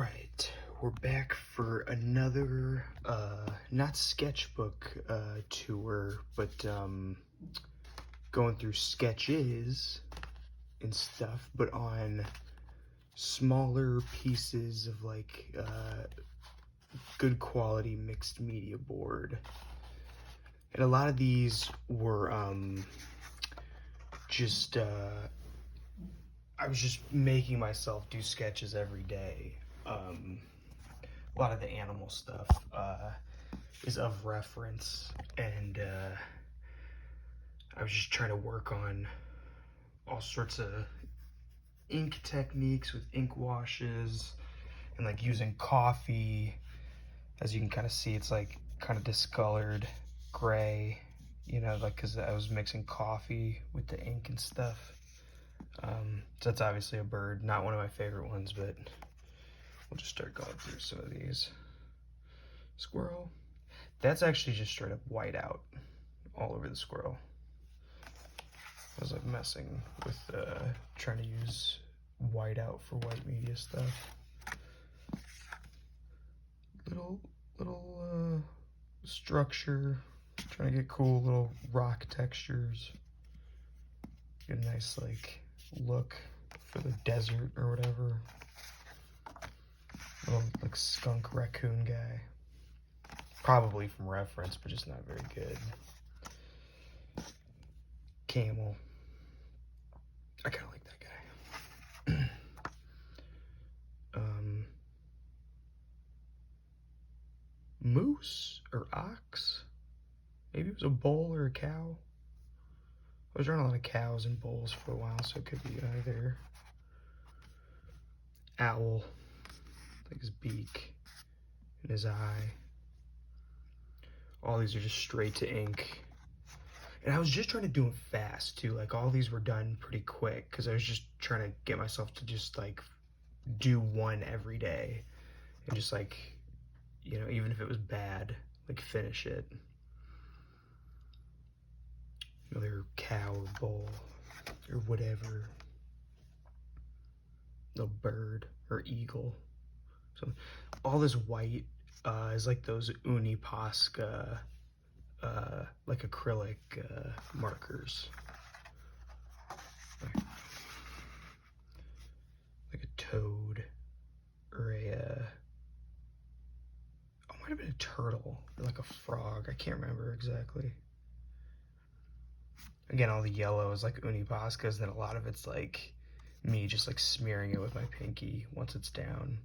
Alright, we're back for another, not sketchbook tour, but going through sketches and stuff, but on smaller pieces of like good quality mixed media board. And a lot of these were just I was just making myself do sketches every day. A lot of the animal stuff is of reference, and I was just trying to work on all sorts of ink techniques with ink washes and like using coffee. As you can kind of see, it's like kind of discolored gray, you know, like because I was mixing coffee with the ink and stuff. So that's obviously a bird, not one of my favorite ones, but we'll just start going through some of these. Squirrel. That's actually just straight up white out all over the squirrel. I was like messing with trying to use white out for white media stuff. Little structure, trying to get cool little rock textures. Get a nice like look for the desert or whatever. Little like skunk raccoon guy. Probably from reference, but just not very good. Camel. I kind of like that guy. Moose or ox? Maybe it was a bull or a cow. I was drawing a lot of cows and bulls for a while, so it could be either. Owl, like his beak and his eye. All these are just straight to ink. And I was just trying to do them fast too. Like all these were done pretty quick because I was just trying to get myself to just like do one every day and just like, you know, even if it was bad, like finish it. Another cow or bull or whatever. No bird or eagle. So all this white is like those Uni Posca like acrylic markers. Like a toad or a oh, might have been a turtle or like a frog. I can't remember exactly. Again, all the yellow is like Uni Poscas, and then a lot of it's like me just like smearing it with my pinky once it's down.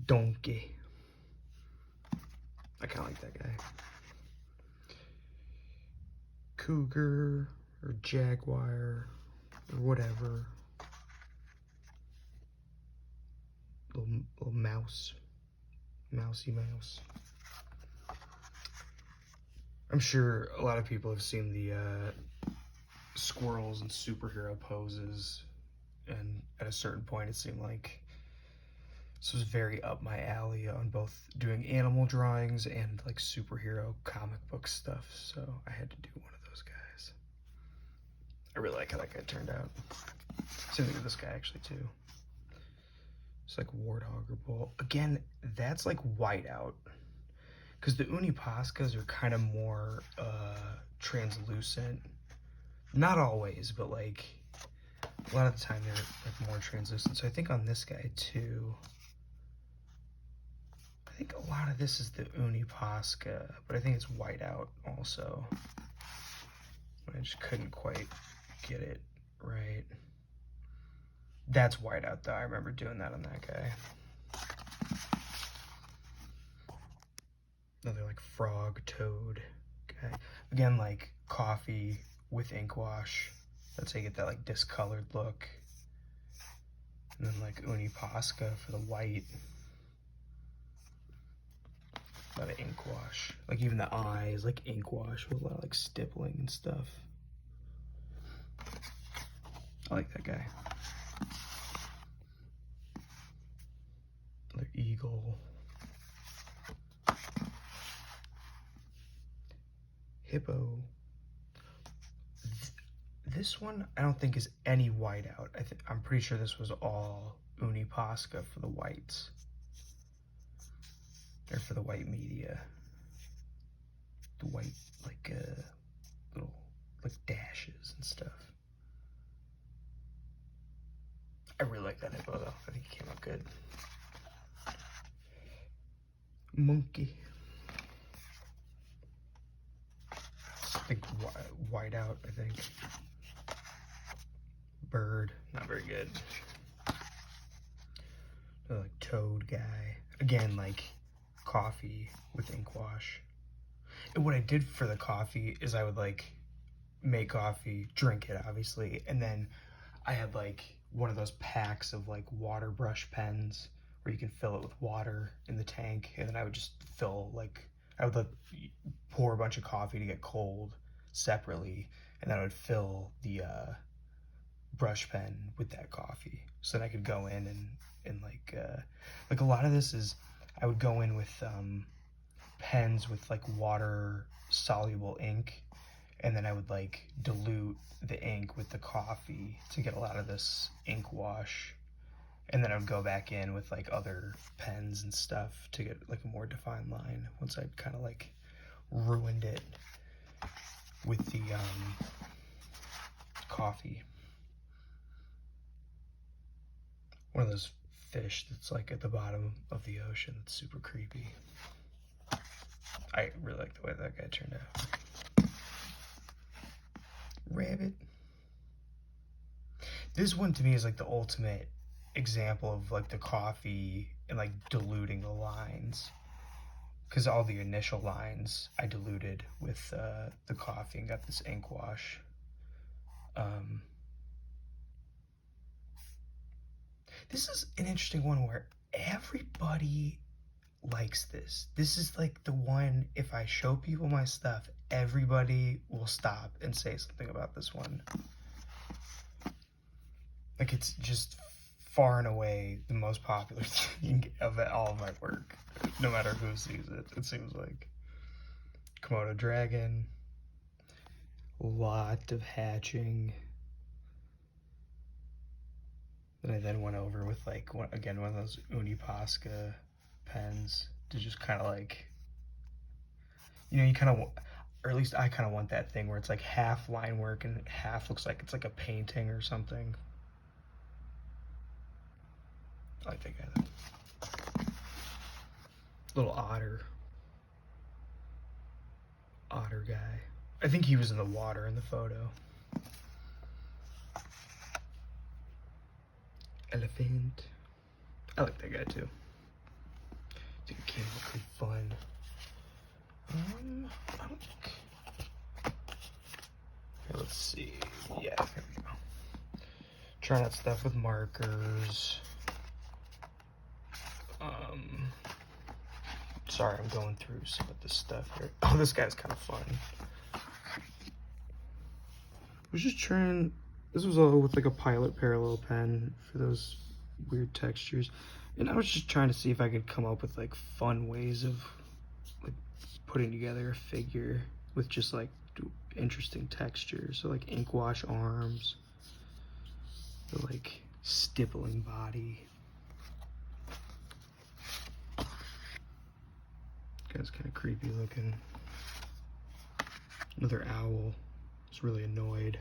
Donkey. I kind of like that guy. Cougar or jaguar or whatever. Little mouse. Mousy mouse. I'm sure a lot of people have seen the squirrels and superhero poses, and at a certain point it seemed like this was very up my alley on both doing animal drawings and like superhero comic book stuff, so I had to do one of those guys. I really like how that guy turned out. Same thing with this guy actually too. It's like warthog or bull. Again, that's like white out. Because the Uni Poscas are kind of more translucent. Not always, but like a lot of the time they're like more translucent. So I think on this guy too, I think a lot of this is the Uni Posca, but I think it's white out also. I just couldn't quite get it right. That's white out though. I remember doing that on that guy. Another like frog, toad guy. Again, like coffee with ink wash. That's how you get that like discolored look. And then like Uni Posca for the white. A lot of ink wash. Like even the eye is like ink wash with a lot of like stippling and stuff. I like that guy. Another eagle. Hippo. this one I don't think is any whiteout. I'm pretty sure this was all uni posca for the whites. Or for the white media. The white, like, little, like, dashes and stuff. I really like that hippo, though. I think it came out good. Monkey. I think whiteout, I think. Bird, not very good. Like toad guy. Again, like coffee with ink wash. And what I did for the coffee is I would like make coffee, drink it obviously, and then I had like one of those packs of like water brush pens where you can fill it with water in the tank, and then I would just fill like, I would like pour a bunch of coffee to get cold separately, and then I would fill the brush pen with that coffee, so that I could go in and like a lot of this is I would go in with pens with like water soluble ink, and then I would like dilute the ink with the coffee to get a lot of this ink wash, and then I would go back in with like other pens and stuff to get like a more defined line once I'd kind of like ruined it with the coffee. One of those fish that's like at the bottom of the ocean that's super creepy. I really like the way that guy turned out. Rabbit. This one to me is like the ultimate example of like the coffee and like diluting the lines, because all the initial lines I diluted with the coffee and got this ink wash. This is an interesting one where everybody likes this. This is like the one, if I show people my stuff, everybody will stop and say something about this one. Like, it's just far and away the most popular thing of all of my work, no matter who sees it. It seems like Komodo dragon, lot of hatching. That I then went over with like again one of those uni posca pens to just kind of like, you know, you kind of, or at least I kind of want that thing where it's like half line work and half looks like it's like a painting or something. I like that guy though. Little otter guy. I think he was in the water in the photo. Elephant. I like that guy too. I think it came out pretty fun. I don't think. Okay, let's see. Yeah, there we go. Trying out stuff with markers. Sorry, I'm going through some of this stuff here. Oh, this guy's kind of fun. I was just trying. This was all with like a Pilot parallel pen for those weird textures. And I was just trying to see if I could come up with like fun ways of like putting together a figure with just like interesting textures. So like ink wash arms, the like stippling body. Guy's kind of creepy looking. Another owl. It's really annoyed.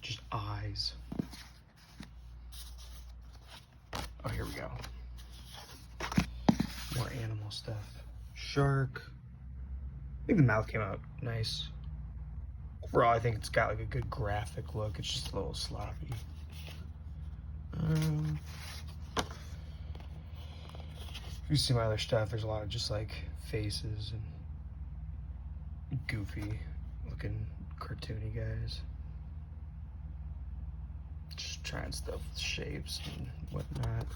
Just eyes. Oh, here we go. More animal stuff. Shark. I think the mouth came out nice. Overall, I think it's got like a good graphic look. It's just a little sloppy. If you see my other stuff, there's a lot of just like faces and goofy looking cartoony guys. Just trying stuff with shapes and whatnot.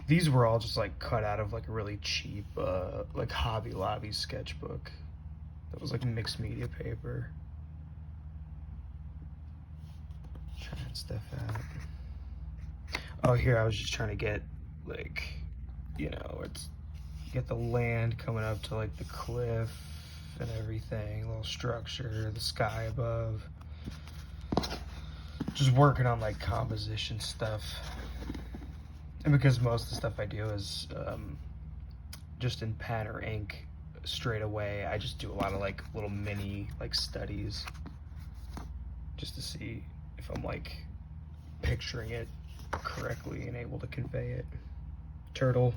These were all just like cut out of like a really cheap like Hobby Lobby sketchbook that was like mixed media paper. Trying stuff out. Oh, here I was just trying to get like, you know, it's get the land coming up to like the cliff and everything, a little structure, the sky above. Just working on like composition stuff. And because most of the stuff I do is just in pen or ink straight away, I just do a lot of like little mini like studies just to see if I'm like picturing it correctly and able to convey it. Turtle,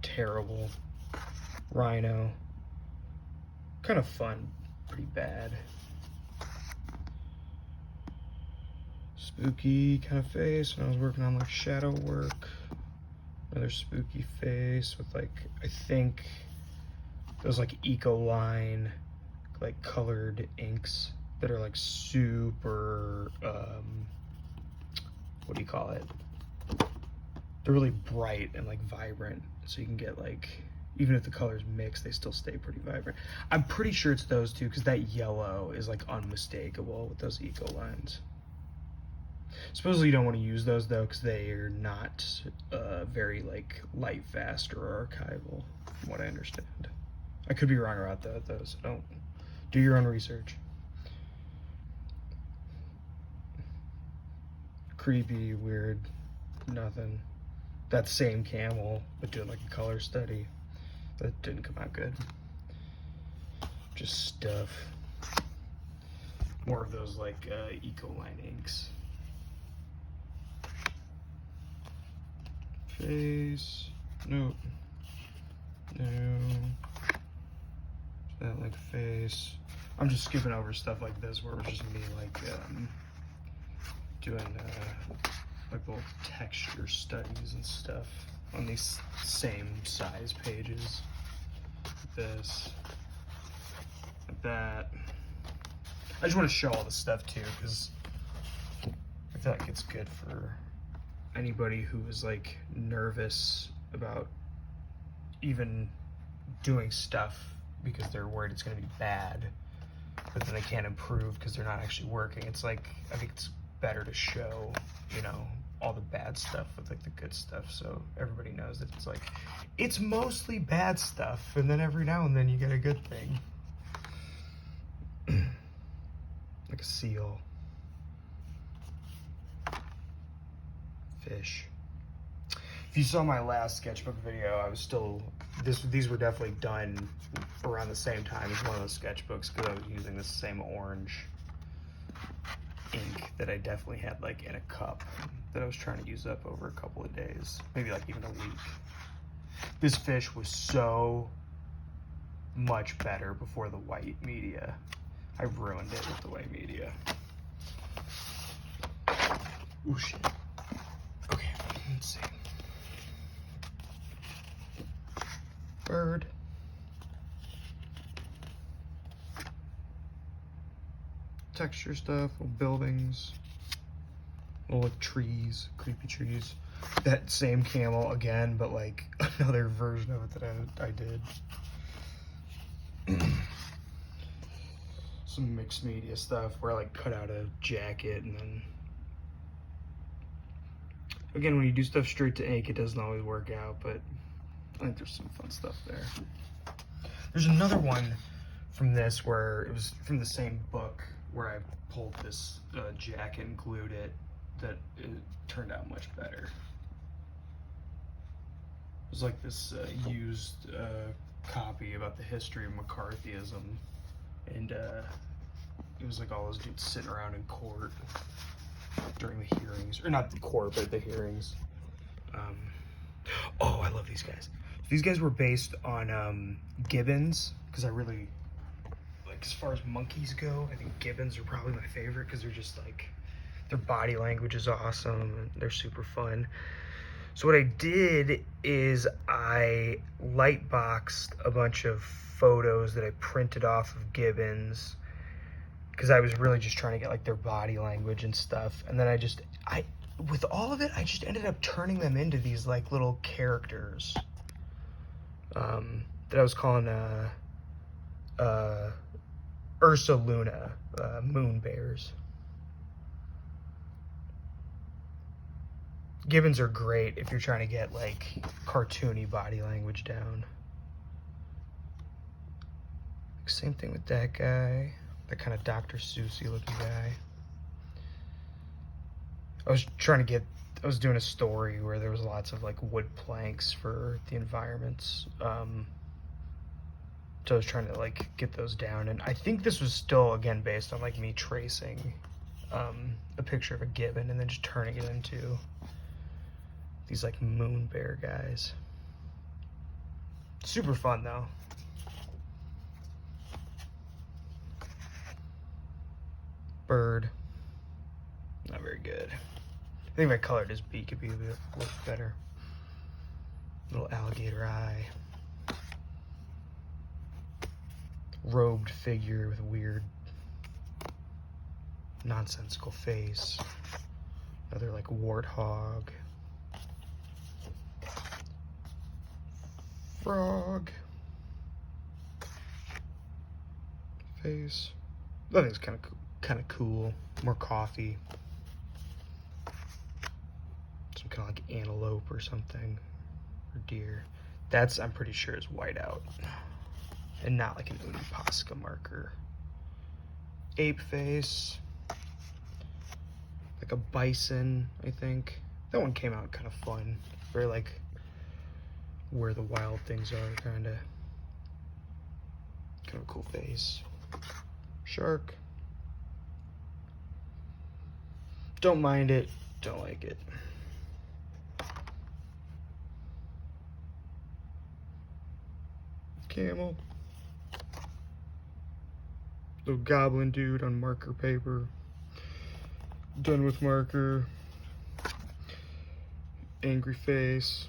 terrible. Rhino, kind of fun, pretty bad. Spooky kind of face when I was working on like shadow work. Another spooky face with like, I think those like Ecoline like colored inks that are like super, what do you call it? They're really bright and like vibrant. So you can get like, even if the colors mix, they still stay pretty vibrant. I'm pretty sure it's those two because that yellow is like unmistakable with those Ecolines. Supposedly you don't want to use those though because they are not very like light fast or archival from what I understand. I could be wrong about that though, so don't do your own research. Creepy, weird, nothing. That same camel, but doing like a color study. That didn't come out good. Just stuff. More of those like Ecoline inks. Face, nope, no, that like face. I'm just skipping over stuff like this where it's just me like doing like little texture studies and stuff on these same size pages. This, like that. I just want to show all this stuff too because I feel like it's good for anybody who is like nervous about even doing stuff because they're worried it's going to be bad, but then they can't improve because they're not actually working. It's like, I think it's better to show, you know, all the bad stuff with like the good stuff so everybody knows that it's like, it's mostly bad stuff and then every now and then you get a good thing. Like a seal. Fish. If you saw my last sketchbook video, I was still, these were definitely done around the same time as one of those sketchbooks because I was using the same orange ink that I definitely had like in a cup that I was trying to use up over a couple of days, maybe like even a week. This fish was so much better before the white media. I ruined it with the white media. Oh shit. Okay, let's see. Bird. Texture stuff, little buildings, little like trees, creepy trees. That same camel again, but like another version of it that I did. Some mixed media stuff where I like cut out a jacket and then again, when you do stuff straight to ink, it doesn't always work out, but I think there's some fun stuff there. There's another one from this where it was from the same book where I pulled this jacket and glued it that it turned out much better. It was like this used copy about the history of McCarthyism, and it was like all those dudes sitting around in court during the hearings, or not the court, but the hearings. Oh, I love these guys. These guys were based on gibbons, because I really, like, as far as monkeys go, I think gibbons are probably my favorite, because they're just like, their body language is awesome, and they're super fun. So what I did is I lightboxed a bunch of photos that I printed off of gibbons, because I was really just trying to get like their body language and stuff. And then with all of it, I just ended up turning them into these like little characters that I was calling Ursa Luna, moon bears. Gibbons are great if you're trying to get like cartoony body language down. Same thing with that guy, that kind of Dr. Seussy looking guy. I was doing a story where there was lots of like wood planks for the environments. So I was trying to like get those down, and I think this was still again based on like me tracing a picture of a gibbon and then just turning it into these like moon bear guys. Super fun though. Bird, not very good. I think if I colored his beak, it'd be a bit look better. Little alligator eye. Robed figure with a weird, nonsensical face. Another like warthog. Frog. Face. That thing's kind of cool. More coffee. Some kind of like antelope or something, or deer. That's, I'm pretty sure, is whiteout, and not like an Uni Posca marker. Ape face. Like a bison, I think. That one came out kind of fun. Very like where the wild things are, kind of a cool face. Shark. Don't mind it, don't like it. Camel. Little goblin dude on marker paper. Done with marker. Angry face.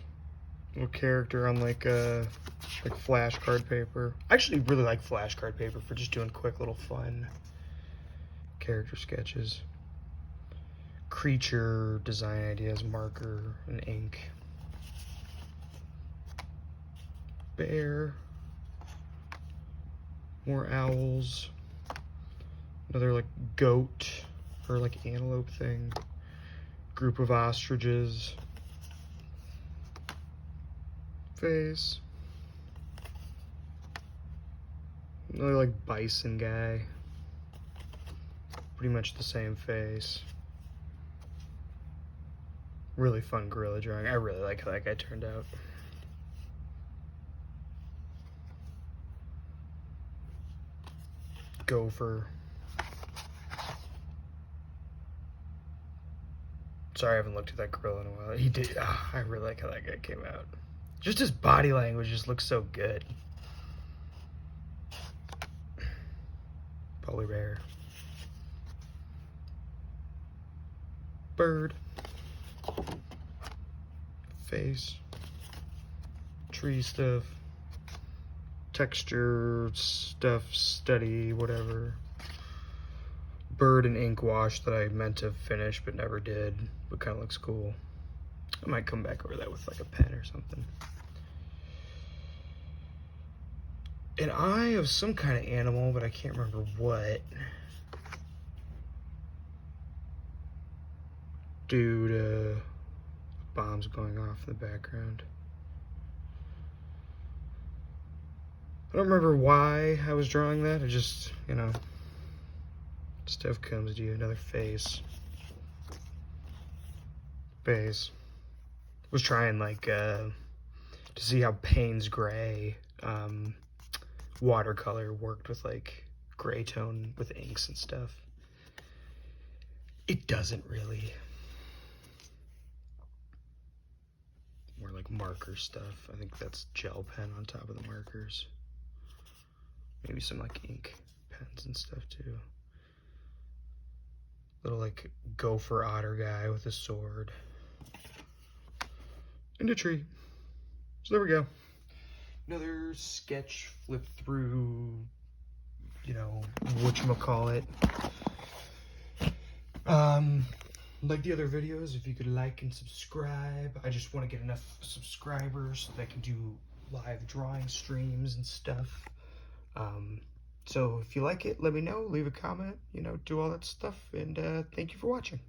Little character on like flashcard paper. I actually really like flashcard paper for just doing quick little fun character sketches. Creature design ideas, marker and ink. Bear. More owls. Another like goat or like antelope thing. Group of ostriches. Face. Another like bison guy. Pretty much the same face. Really fun gorilla drawing. I really like how that guy turned out. Gopher. Sorry, I haven't looked at that gorilla in a while. He did. I really like how that guy came out. Just his body language just looks so good. Polar bear. Bird. Face. Tree stuff. Texture stuff, study, whatever. Bird and ink wash that I meant to finish but never did, but kind of looks cool. I might come back over that with like a pen or something. An eye of some kind of animal, but I can't remember what. Dude, bombs going off in the background. I don't remember why I was drawing that. I just, you know, stuff comes to you. Another face. Face. Was trying like to see how Payne's gray watercolor worked with like gray tone with inks and stuff. It doesn't really. More like marker stuff. I think that's gel pen on top of the markers. Maybe some like ink pens and stuff too. Little like gopher otter guy with a sword. And a tree. So there we go. Another sketch flip through, you know, whatchamacallit. Like the other videos, if you could like and subscribe. I just want to get enough subscribers so that I can do live drawing streams and stuff. So if you like it, let me know, leave a comment, you know, do all that stuff, and thank you for watching.